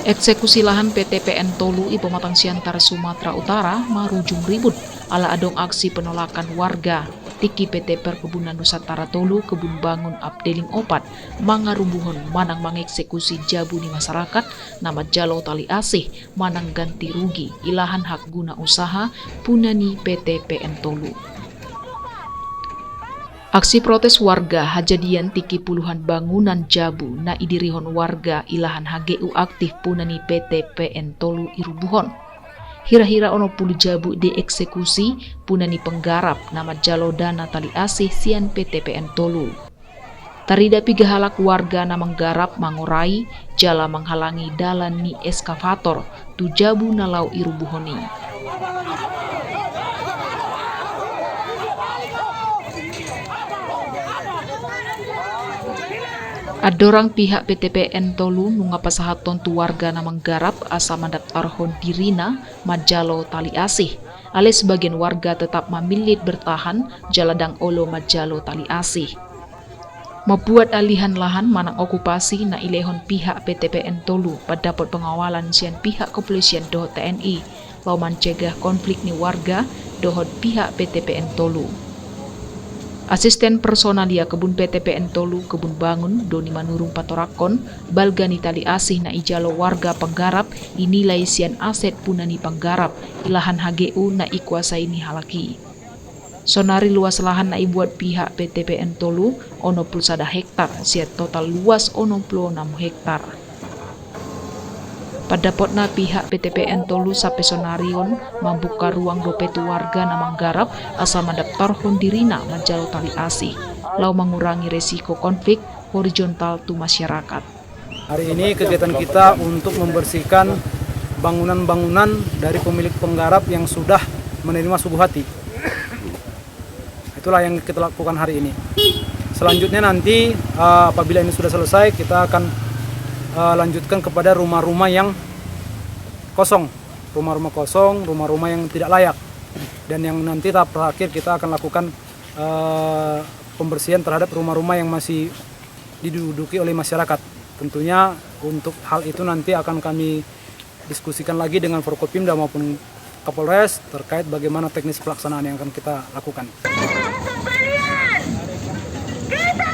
Eksekusi lahan PT PN Tolu Ibu Matang Siantar Sumatera Utara marujung ribut ala adong aksi penolakan warga. Tiki PT Perkebunan Nusantara Tolu Kebun Bangun Abdeling Opat mangarumbuhon manang mengeksekusi jabu di masyarakat nama jalo tali asih manang ganti rugi ilahan hak guna usaha punani PT PN Tolu. Aksi protes warga hajadian tiki puluhan bangunan jabu na idirihon warga ilahan HGU aktif punani PT PN Tolu irubuhon. Hira-hira ono puluh jabu dieksekusi punani penggarap nama jalo dana tali asih sian PT PN Tolu. Tarida piga halak warga na menggarap mangurai jala menghalangi dalan ni eskavator tu jabu nalau irubuhoni. Adorang pihak PT PN Tolu nungapasahaton tu warga na menggarap asa mendaftarhon dirina majalo tali asih. Ale sebagian warga tetap memilih bertahan jaladang olo majalo tali asih. Membuat alihan lahan manang okupasi na ilehon pihak PT PN Tolu pendapat pengawalan sian pihak kepolisian dohot TNI lau mencegah konflik ni warga dohot pihak PT PN Tolu. Asisten personalia kebun PT PN Tolu Kebun Bangun Doni Manurung Patorakon balgani tali asih na ijalo warga penggarap inilai sian aset punani penggarap ilahan HGU na ikuasai ni halaki. Sonari luas lahan na ibuat pihak PT PN Tolu ono pulsada hektar siat total luas ono 66 hektar. Padapotna pihak PT PN Tolu sape sonarion membuka ruang dopetu warga na menggarap asa mendaftarhon dirina majalo tali asih lau mengurangi resiko konflik horizontal tu masyarakat. Hari ini kegiatan kita untuk membersihkan bangunan-bangunan dari pemilik penggarap yang sudah menerima suguh hati. Itulah yang kita lakukan hari ini. Selanjutnya nanti apabila ini sudah selesai kita akan lanjutkan kepada rumah-rumah yang kosong, rumah-rumah yang tidak layak, dan yang nanti tahap terakhir kita akan lakukan pembersihan terhadap rumah-rumah yang masih diduduki oleh masyarakat. Tentunya untuk hal itu nanti akan kami diskusikan lagi dengan Forkopimda maupun Kapolres terkait bagaimana teknis pelaksanaan yang akan kita lakukan. Kita